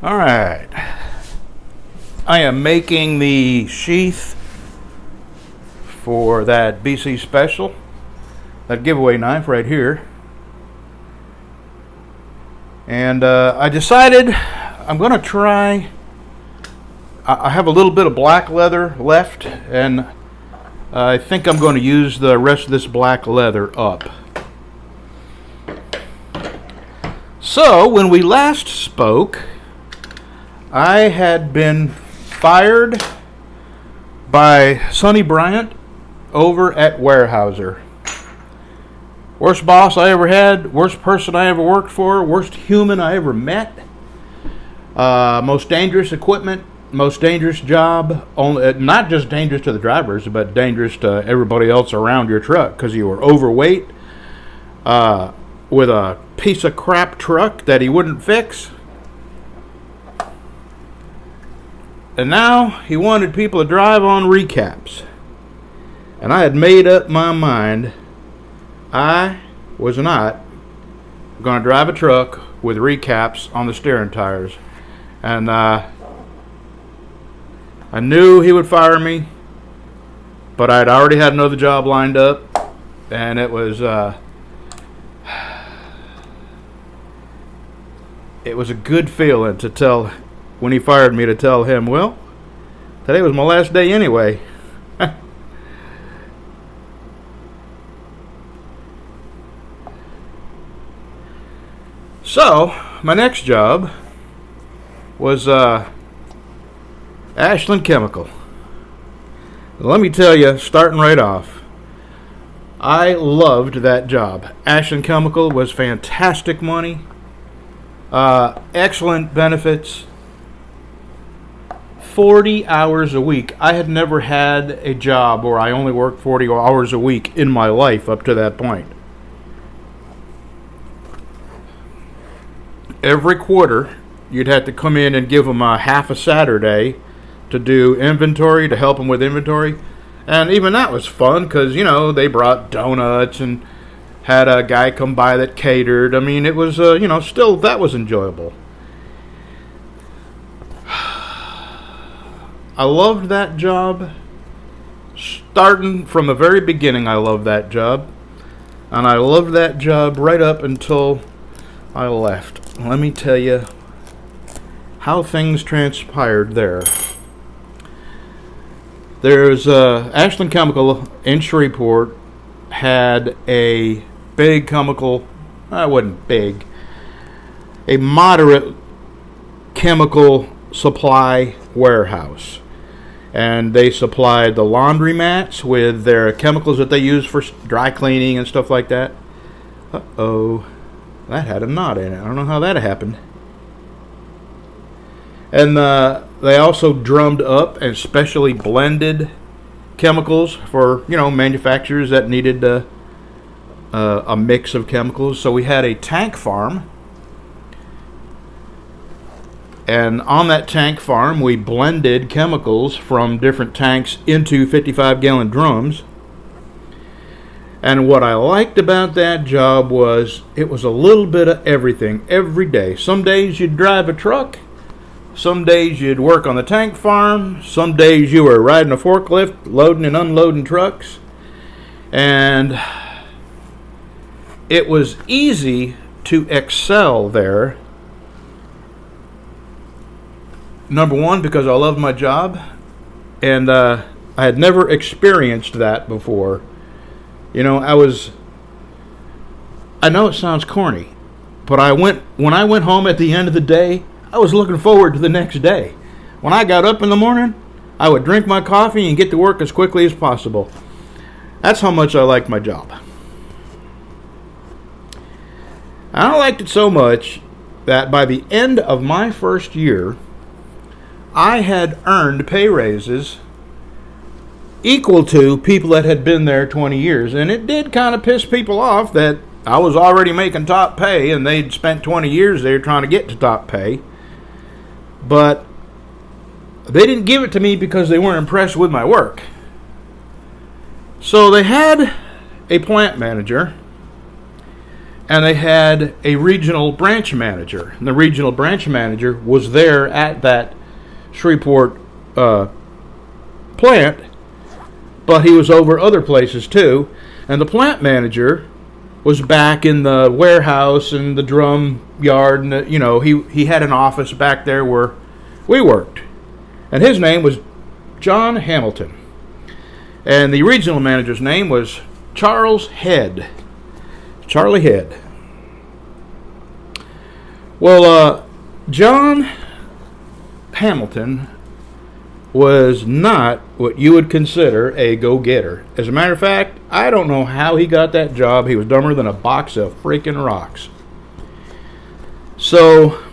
All right. I am making the sheath for that BC Special, that giveaway knife right here. And I decided I'm going to try. I have a little bit of black leather left, and I think I'm going to use the rest of this black leather up. So, when we last spoke, I had been fired by Sonny Bryant over at Weyerhaeuser. Worst boss I ever had, worst person I ever worked for, worst human I ever met. Most dangerous equipment, most dangerous job. Not just dangerous to the drivers, but dangerous to everybody else around your truck because you were overweight with a piece of crap truck that he wouldn't fix. And now he wanted people to drive on recaps. And I had made up my mind I was not going to drive a truck with recaps on the steering tires. And I knew he would fire me, but I'd already had another job lined up, and it was a good feeling to tell, when he fired me, to tell him, well, today was my last day anyway. So, my next job was Ashland Chemical. Let me tell you, starting right off, I loved that job. Ashland Chemical was fantastic money, excellent benefits, 40 hours a week. I had never had a job where I only worked 40 hours a week in my life up to that point. Every quarter, you'd have to come in and give them a half a Saturday to do inventory, to help them with inventory. And even that was fun because, they brought donuts and had a guy come by that catered. I mean, it was, still, that was enjoyable. I loved that job. Starting from the very beginning, I loved that job. And I loved that job right up until I left. Let me tell you how things transpired there. There's Ashland Chemical in Shreveport had a big chemical, it wasn't big, a moderate chemical supply warehouse. And they supplied the laundromats with their chemicals that they use for dry cleaning and stuff like that. Uh-oh. That had a knot in it. I don't know how that happened. And they also drummed up and specially blended chemicals for, manufacturers that needed a mix of chemicals. So we had a tank farm. And on that tank farm, we blended chemicals from different tanks into 55-gallon drums. And what I liked about that job was it was a little bit of everything every day. Some days you'd drive a truck. Some days you'd work on the tank farm. Some days you were riding a forklift, loading and unloading trucks. And it was easy to excel there. Number one, because I loved my job. And I had never experienced that before. I know it sounds corny, but when I went home at the end of the day, I was looking forward to the next day. When I got up in the morning, I would drink my coffee and get to work as quickly as possible. That's how much I liked my job. I liked it so much that by the end of my first year, I had earned pay raises equal to people that had been there 20 years. And it did kind of piss people off that I was already making top pay and they'd spent 20 years there trying to get to top pay. But they didn't give it to me because they weren't impressed with my work. So they had a plant manager, and they had a regional branch manager. And the regional branch manager was there at that Shreveport plant, but he was over other places too. And the plant manager was back in the warehouse and the drum yard, and he had an office back there where we worked. And his name was John Hamilton. And the regional manager's name was Charlie Head. Well, John Hamilton was not what you would consider a go-getter. As a matter of fact, I don't know how he got that job. He was dumber than a box of freaking rocks. So,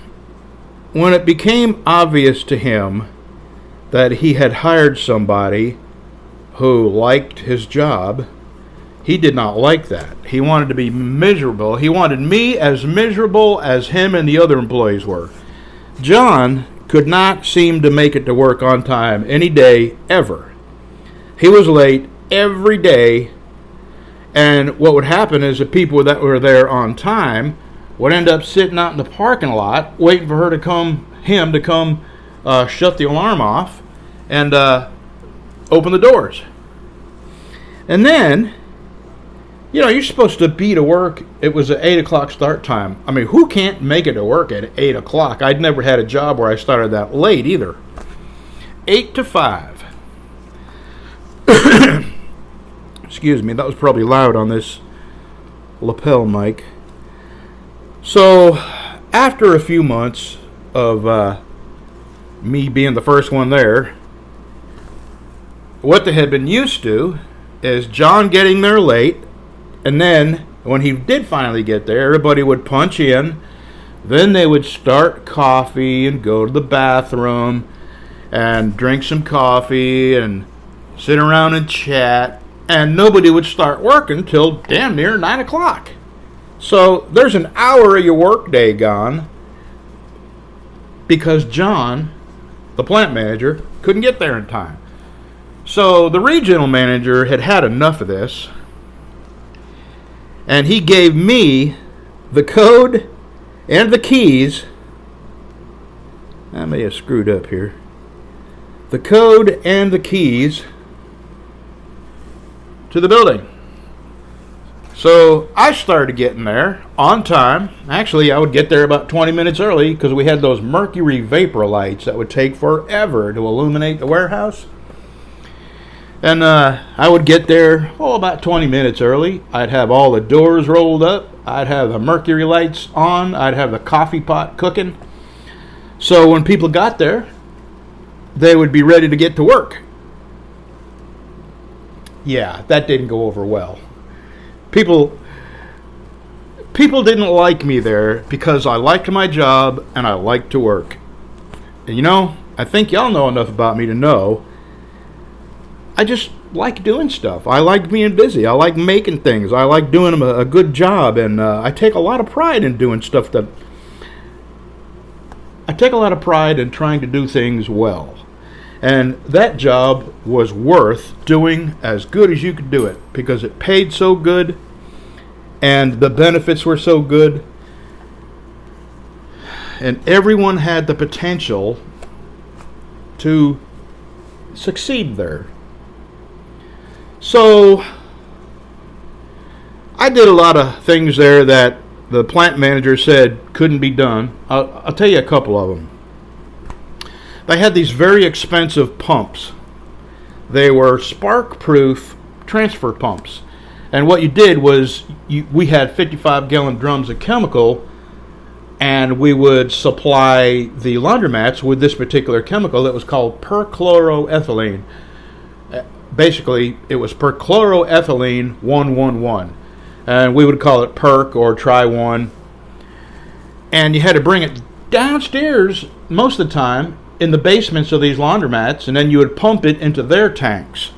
when it became obvious to him that he had hired somebody who liked his job, he did not like that. He wanted to be miserable. He wanted me as miserable as him and the other employees were. John could not seem to make it to work on time any day ever. He was late every day, and what would happen is the people that were there on time would end up sitting out in the parking lot waiting for him to come shut the alarm off and open the doors. And then, you're supposed to be to work. It was an 8 o'clock start time. I mean, who can't make it to work at 8 o'clock? I'd never had a job where I started that late either. 8 to 5. Excuse me, that was probably loud on this lapel mic. So, after a few months of me being the first one there, what they had been used to is John getting there late, and then when he did finally get there, everybody would punch in. Then they would start coffee and go to the bathroom and drink some coffee and sit around and chat, and nobody would start working till damn near 9 o'clock. So there's an hour of your work day gone because John, the plant manager, couldn't get there in time. So the regional manager had enough of this, and he gave me the code and the keys. I may have screwed up here. The code and the keys to the building. So I started getting there on time. Actually, I would get there about 20 minutes early because we had those mercury vapor lights that would take forever to illuminate the warehouse. And I would get there, about 20 minutes early. I'd have all the doors rolled up. I'd have the mercury lights on. I'd have the coffee pot cooking. So when people got there, they would be ready to get to work. Yeah, that didn't go over well. People didn't like me there because I liked my job and I liked to work. And I think y'all know enough about me to know I just like doing stuff. I like being busy. I like making things. I like doing a good job, and I take a lot of pride in doing stuff I take a lot of pride in trying to do things well. And that job was worth doing as good as you could do it because it paid so good and the benefits were so good. And everyone had the potential to succeed there. So I did a lot of things there that the plant manager said couldn't be done. I'll tell you a couple of them. They had these very expensive pumps. They were spark-proof transfer pumps. And what you did was we had 55-gallon drums of chemical, and we would supply the laundromats with this particular chemical that was called perchloroethylene. Basically, it was perchloroethylene 111. And we would call it perc or try one. And you had to bring it downstairs most of the time in the basements of these laundromats, and then you would pump it into their tanks.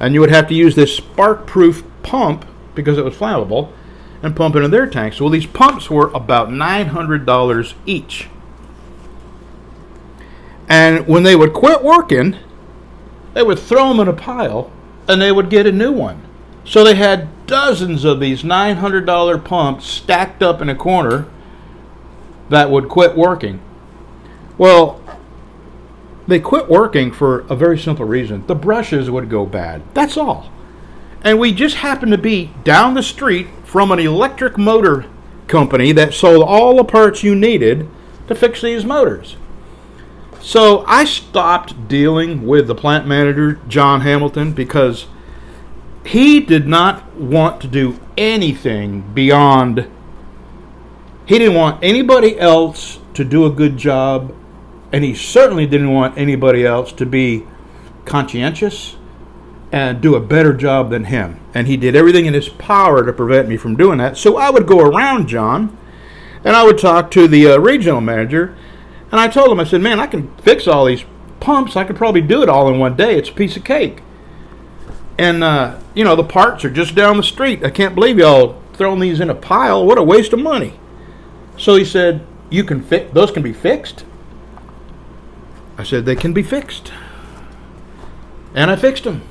And you would have to use this spark-proof pump, because it was flammable, and pump into their tanks. Well, these pumps were about $900 each. And when they would quit working, they would throw them in a pile, and they would get a new one. So they had dozens of these $900 pumps stacked up in a corner that would quit working. Well, they quit working for a very simple reason. The brushes would go bad. That's all. And we just happened to be down the street from an electric motor company that sold all the parts you needed to fix these motors. So I stopped dealing with the plant manager, John Hamilton, because he did not want to do anything beyond. He didn't want anybody else to do a good job, and he certainly didn't want anybody else to be conscientious and do a better job than him. And he did everything in his power to prevent me from doing that. So I would go around John, and I would talk to the regional manager, and I told him, I said, man, I can fix all these pumps. I could probably do it all in one day. It's a piece of cake. And, the parts are just down the street. I can't believe y'all throwing these in a pile. What a waste of money. So he said, those can be fixed? I said, they can be fixed. And I fixed them.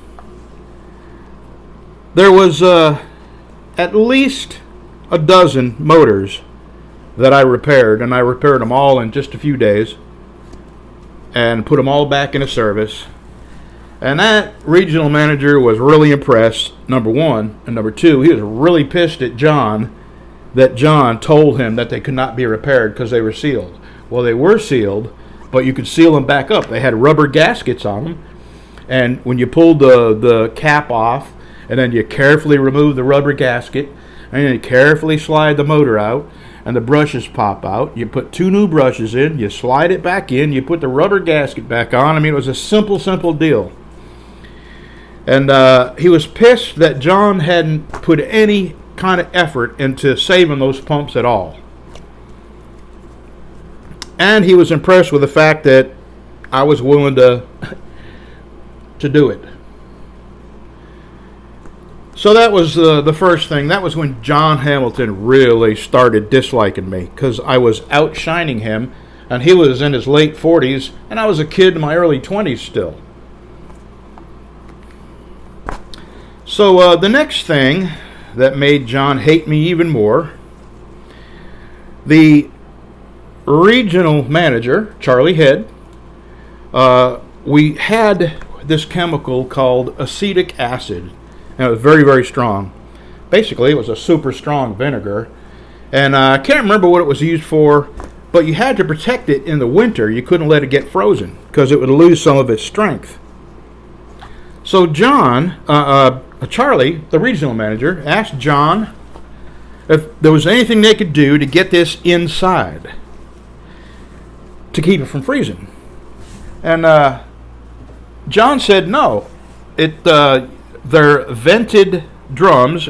There was at least a dozen motors that I repaired, and I repaired them all in just a few days and put them all back into service. And that regional manager was really impressed, number one. And number two, he was really pissed at John that John told him that they could not be repaired because they were sealed. Well, they were sealed, but you could seal them back up. They had rubber gaskets on them. And when you pulled the cap off, and then you carefully remove the rubber gasket, and then you carefully slide the motor out, and the brushes pop out. You put 2 new brushes in, you slide it back in, you put the rubber gasket back on. I mean, it was a simple deal. And he was pissed that John hadn't put any kind of effort into saving those pumps at all. And he was impressed with the fact that I was willing to do it. So that was the first thing. That was when John Hamilton really started disliking me, because I was outshining him, and he was in his late 40s, and I was a kid in my early 20s still. So the next thing that made John hate me even more, the regional manager, Charlie Head, we had this chemical called acetic acid, and it was very, very strong. Basically, it was a super strong vinegar, and I can't remember what it was used for, but you had to protect it in the winter. You couldn't let it get frozen because it would lose some of its strength. So Charlie, the regional manager, asked John if there was anything they could do to get this inside to keep it from freezing. And John said no. They're vented drums,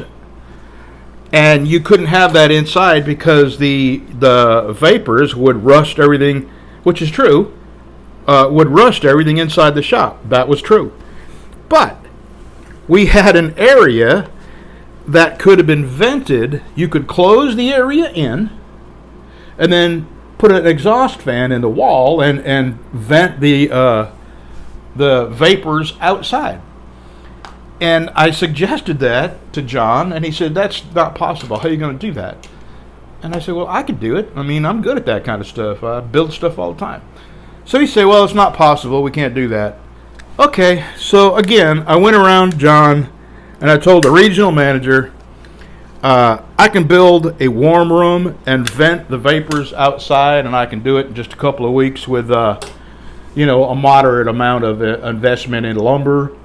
and you couldn't have that inside because the vapors would rust everything, which is true, would rust everything inside the shop. That was true. But we had an area that could have been vented. You could close the area in and then put an exhaust fan in the wall and vent the vapors outside. And I suggested that to John, and he said, that's not possible. How are you going to do that? And I said, well, I could do it. I mean, I'm good at that kind of stuff. I build stuff all the time. So he said, well, it's not possible. We can't do that. Okay, so again, I went around John, and I told the regional manager, I can build a warm room and vent the vapors outside, and I can do it in just a couple of weeks with, a moderate amount of investment in lumber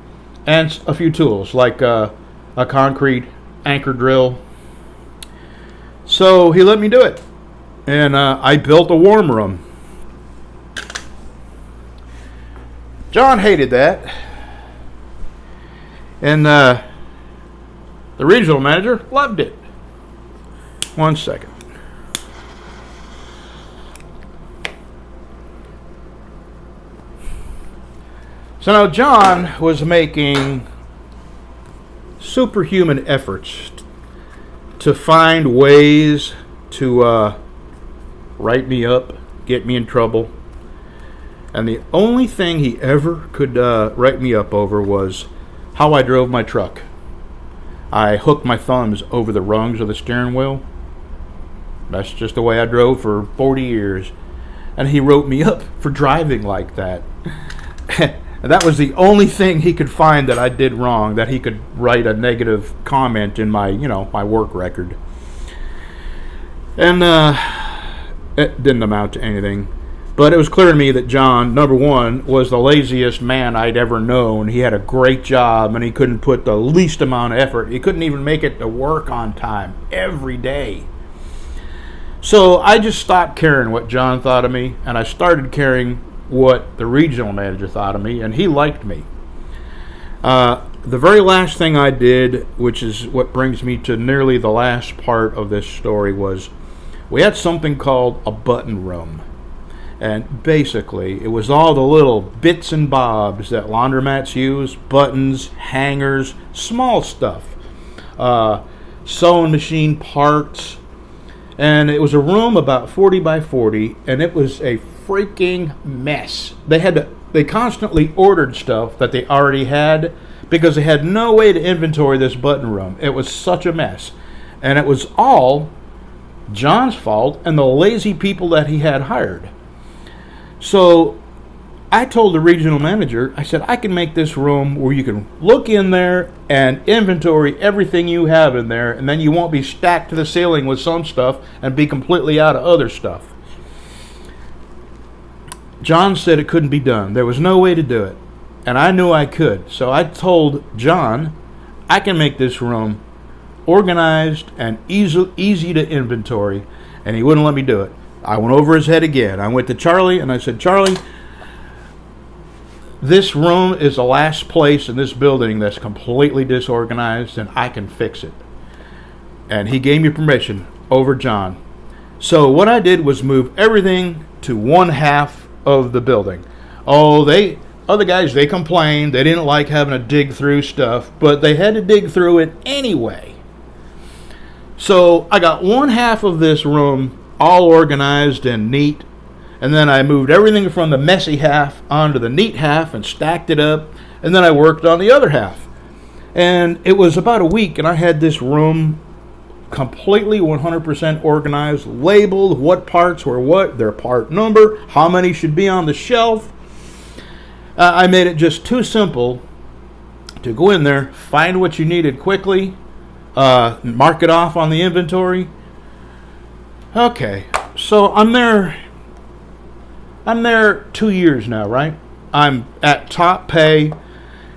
and a few tools like a concrete anchor drill. So he let me do it, and I built a warm room. John hated that, and the regional manager loved it. One second. So now John was making superhuman efforts to find ways to write me up, get me in trouble. And the only thing he ever could write me up over was how I drove my truck. I hooked my thumbs over the rungs of the steering wheel. That's just the way I drove for 40 years. And he wrote me up for driving like that. And that was the only thing he could find that I did wrong, that he could write a negative comment in my, my work record. And it didn't amount to anything. But it was clear to me that John, number one, was the laziest man I'd ever known. He had a great job, and he couldn't put the least amount of effort. He couldn't even make it to work on time every day. So I just stopped caring what John thought of me, and I started caring what the regional manager thought of me, and he liked me. The very last thing I did, which is what brings me to nearly the last part of this story, was we had something called a button room. And basically, it was all the little bits and bobs that laundromats use, buttons, hangers, small stuff, sewing machine parts. And it was a room about 40 by 40, and it was a freaking mess. They constantly ordered stuff that they already had because they had no way to inventory this button room. It was such a mess. And it was all John's fault and the lazy people that he had hired. So I told the regional manager, I said, I can make this room where you can look in there and inventory everything you have in there, and then you won't be stacked to the ceiling with some stuff and be completely out of other stuff. John said it couldn't be done. There was no way to do it. And I knew I could. So I told John, I can make this room organized and easy to inventory, and he wouldn't let me do it. I went over his head again. I went to Charlie and I said, Charlie, this room is the last place in this building that's completely disorganized, and I can fix it. And he gave me permission over John. So what I did was move everything to one half of the building. Other guys, they complained. They didn't like having to dig through stuff, but they had to dig through it anyway. So I got one half of this room all organized and neat, and then I moved everything from the messy half onto the neat half and stacked it up, and then I worked on the other half. And it was about a week, and I had this room completely 100% organized, labeled what parts were what, their part number, how many should be on the shelf. I made it just too simple to go in there, find what you needed quickly, mark it off on the inventory. Okay, so I'm there 2 years now, right? I'm at top pay,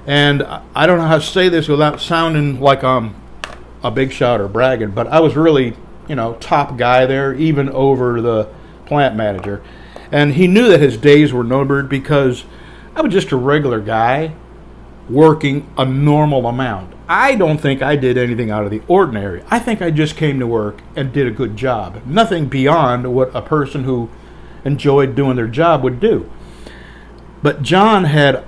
and I don't know how to say this without sounding like I'm a big shot or bragging, but I was really, top guy there, even over the plant manager. And he knew that his days were numbered because I was just a regular guy working a normal amount. I don't think I did anything out of the ordinary. I think I just came to work and did a good job. Nothing beyond what a person who enjoyed doing their job would do. But John had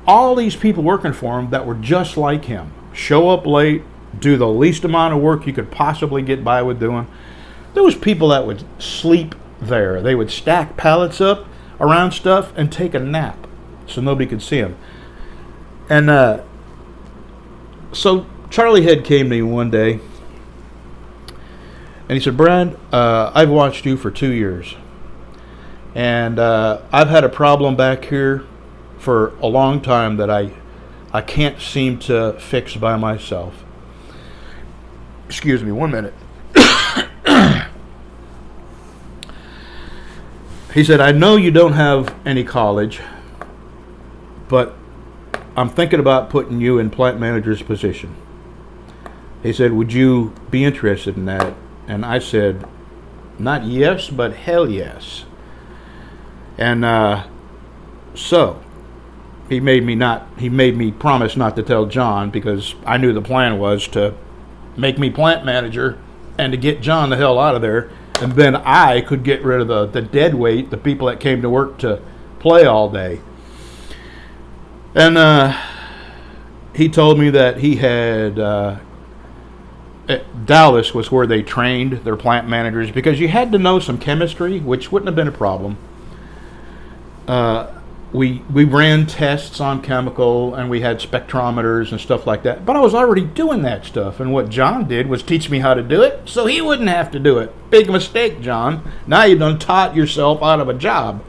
all these people working for him that were just like him. Show up late, do the least amount of work you could possibly get by with doing. There was people that would sleep there. They would stack pallets up around stuff and take a nap so nobody could see them. And so Charlie Head came to me one day, and he said, Brad, I've watched you for 2 years, and I've had a problem back here for a long time that I can't seem to fix by myself. Excuse me, 1 minute. He said, I know you don't have any college, but I'm thinking about putting you in plant manager's position. He said, would you be interested in that? And I said, not yes, but hell yes. And so he made me promise not to tell John, because I knew the plan was to make me plant manager and to get John the hell out of there. And then I could get rid of the dead weight, the people that came to work to play all day. And he told me that he had Dallas was where they trained their plant managers, because you had to know some chemistry, which wouldn't have been a problem. we ran tests on chemical, and we had spectrometers and stuff like that. But I was already doing that stuff, and what John did was teach me how to do it so he wouldn't have to do it. Big mistake, John. Now you done taught yourself out of a job.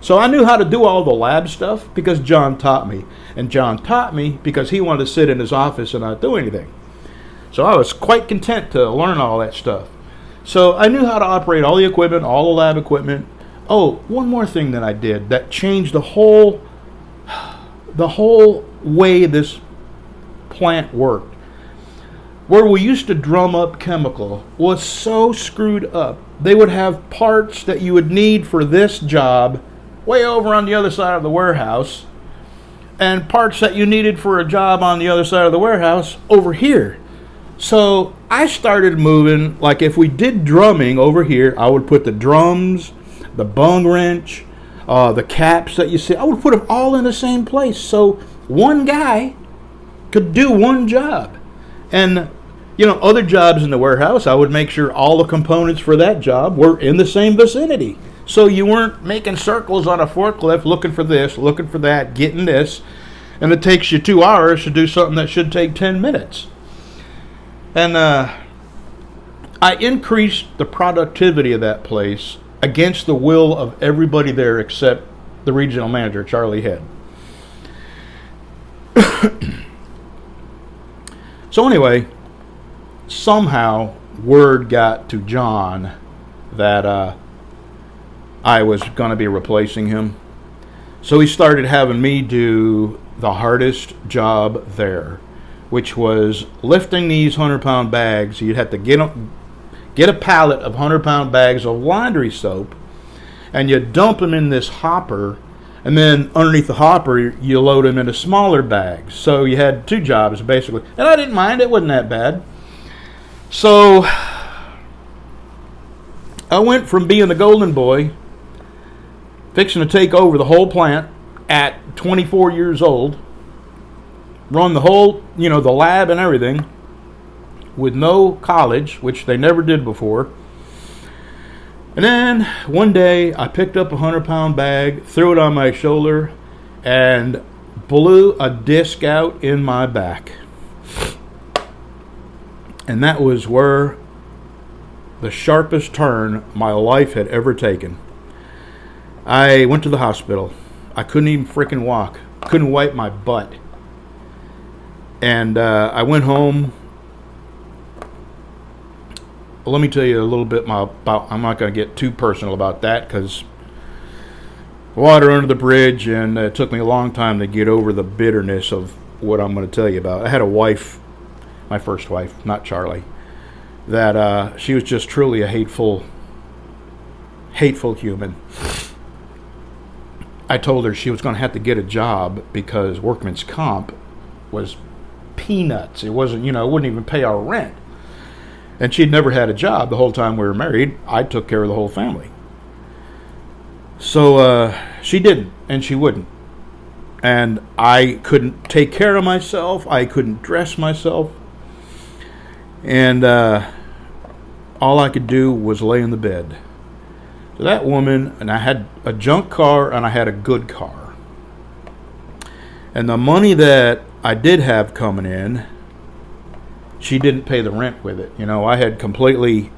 So I knew how to do all the lab stuff because John taught me. And John taught me because he wanted to sit in his office and not do anything. So I was quite content to learn all that stuff. So I knew how to operate all the equipment, all the lab equipment. Oh, one more thing that I did that changed the whole way this plant worked. Where we used to drum up chemical was so screwed up. They would have parts that you would need for this job way over on the other side of the warehouse, and parts that you needed for a job on the other side of the warehouse over here. So I started moving, like if we did drumming over here, I would put the drums, the bung wrench, the caps that you see, I would put them all in the same place so one guy could do one job. And, you know, other jobs in the warehouse, I would make sure all the components for that job were in the same vicinity. So you weren't making circles on a forklift looking for this, looking for that, getting this, and it takes you 2 hours to do something that should take 10 minutes. And I increased the productivity of that place against the will of everybody there except the regional manager, Charlie Head. So anyway, somehow word got to John that I was going to be replacing him. So he started having me do the hardest job there, which was lifting these 100-pound bags. You'd have to get a pallet of 100-pound bags of laundry soap, and you dump them in this hopper, and then underneath the hopper, you load them into smaller bags. So you had two jobs, basically. And I didn't mind. It wasn't that bad. So I went from being the golden boy, fixing to take over the whole plant at 24 years old, run the whole, the lab and everything, with no college, which they never did before. And then one day I picked up a 100-pound bag, threw it on my shoulder, and blew a disc out in my back. And that was where the sharpest turn my life had ever taken. I went to the hospital. I couldn't even freaking walk. Couldn't wipe my butt. And I went home. Let me tell you a little bit about, I'm not going to get too personal about that because water under the bridge, and it took me a long time to get over the bitterness of what I'm going to tell you about. I had a wife, my first wife, not Charlie, that she was just truly a hateful human. I told her she was going to have to get a job because workman's comp was peanuts. It wasn't, it wouldn't even pay our rent. And she'd never had a job the whole time we were married. I took care of the whole family. So she didn't, and she wouldn't. And I couldn't take care of myself. I couldn't dress myself. And all I could do was lay in the bed. So that woman, and I had a junk car and I had a good car. And the money that I did have coming in, she didn't pay the rent with it. I had completely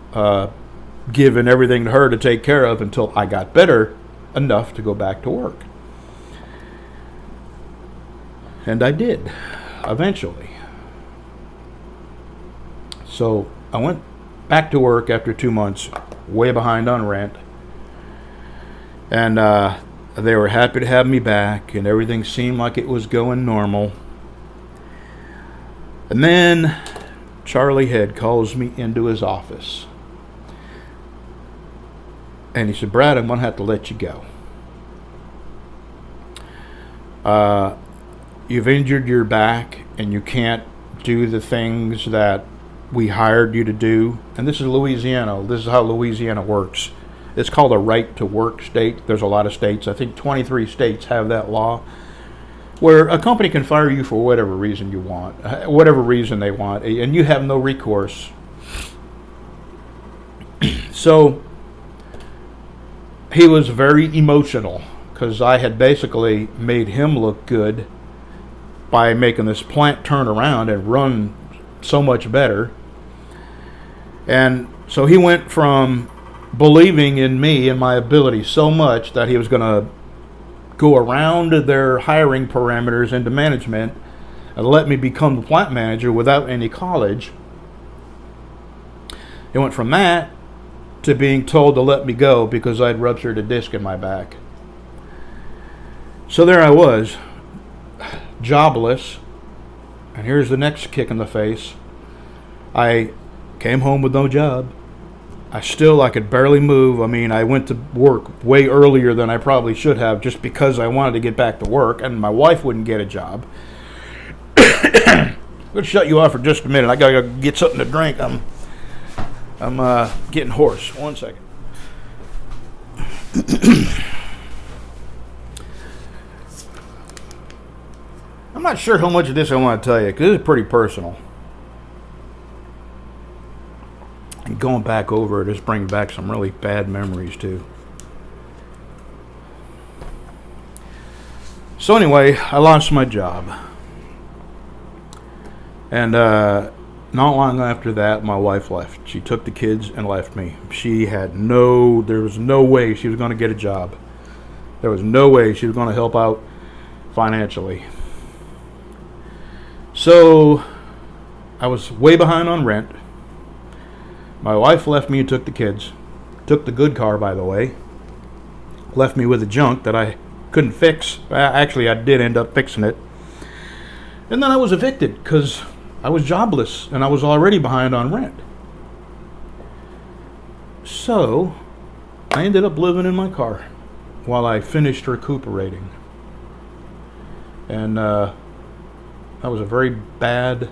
given everything to her to take care of until I got better enough to go back to work. And I did, eventually. So I went back to work after 2 months, way behind on rent. And they were happy to have me back, and everything seemed like it was going normal. And then Charlie Head calls me into his office. And he said, "Brad, I'm going to have to let you go. You've injured your back, and you can't do the things that we hired you to do." And this is Louisiana. This is how Louisiana works. It's called a right to work state. There's a lot of states. I think 23 states have that law, where a company can fire you for whatever reason you want, whatever reason they want, and you have no recourse. So he was very emotional because I had basically made him look good by making this plant turn around and run so much better. And so he went from believing in me and my ability so much that he was going to go around their hiring parameters into management and let me become the plant manager without any college. It went from that to being told to let me go because I'd ruptured a disc in my back. So there I was, jobless, and here's the next kick in the face. I came home with no job. I could barely move. I mean, I went to work way earlier than I probably should have just because I wanted to get back to work, and my wife wouldn't get a job. I'm going to shut you off for just a minute. I got to get something to drink. I'm getting hoarse. 1 second. I'm not sure how much of this I want to tell you because it's pretty personal. And going back over it just brings back some really bad memories too. So anyway, I lost my job. And not long after that, my wife left. She took the kids and left me. There was no way she was going to get a job. There was no way she was going to help out financially. So I was way behind on rent. My wife left me and took the kids. Took the good car, by the way. Left me with the junk that I couldn't fix. Actually, I did end up fixing it. And then I was evicted because I was jobless and I was already behind on rent. So I ended up living in my car while I finished recuperating. And that was a very bad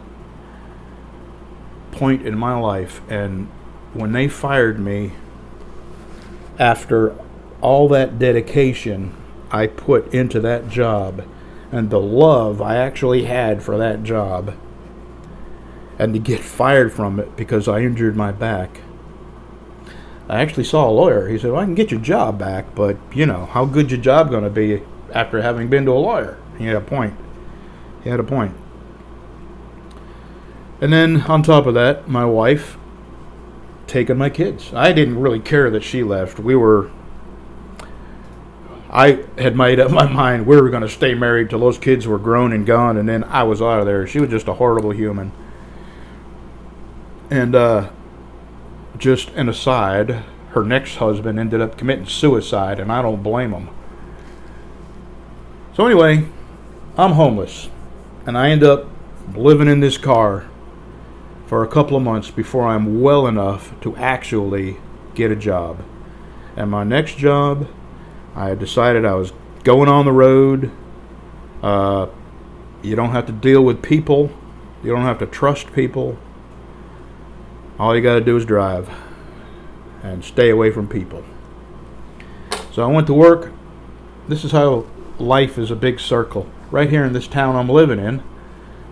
point in my life. And when they fired me, after all that dedication I put into that job and the love I actually had for that job, and to get fired from it because I injured my back, I actually saw a lawyer. He said, well, I can get your job back, but how good's your job going to be after having been to a lawyer? He had a point. And then on top of that, my wife taking my kids. I didn't really care that she left. I had made up my mind we were going to stay married till those kids were grown and gone, and then I was out of there. She was just a horrible human. And just an aside, her next husband ended up committing suicide, and I don't blame him. So anyway, I'm homeless, and I end up living in this car for a couple of months before I'm well enough to actually get a job. And my next job, I had decided I was going on the road. You don't have to deal with people. You don't have to trust people. All you got to do is drive and stay away from people. So I went to work. This is how life is a big circle. Right here in this town I'm living in,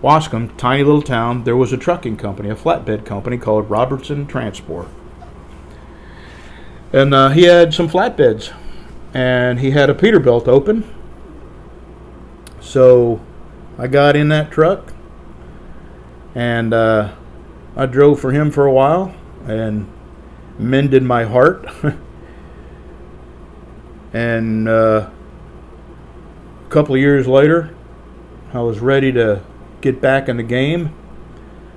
Wascom, tiny little town, there was a trucking company, a flatbed company called Robertson Transport. And he had some flatbeds. And he had a Peterbilt open. So I got in that truck. And I drove for him for a while. And mended my heart. And a couple of years later, I was ready to get back in the game,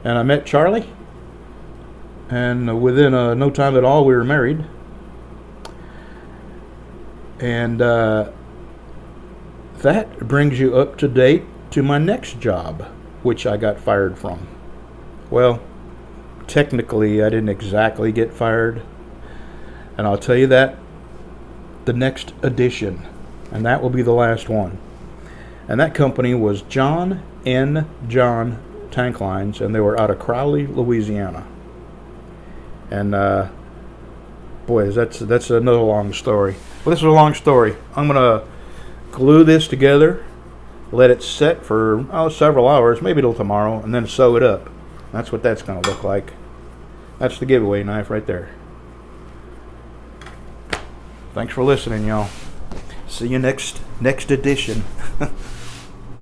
and I met Charlie, and within no time at all we were married. And that brings you up to date to my next job, which I got fired from. Well, technically I didn't exactly get fired, and I'll tell you that the next edition, and that will be the last one. And that company was John Tank Lines, and they were out of Crowley, Louisiana. And boy, that's another long story. Well, this is a long story. I'm gonna glue this together, let it set for several hours, maybe till tomorrow, and then sew it up. That's what that's gonna look like. That's the giveaway knife right there. Thanks for listening, y'all. See you next edition.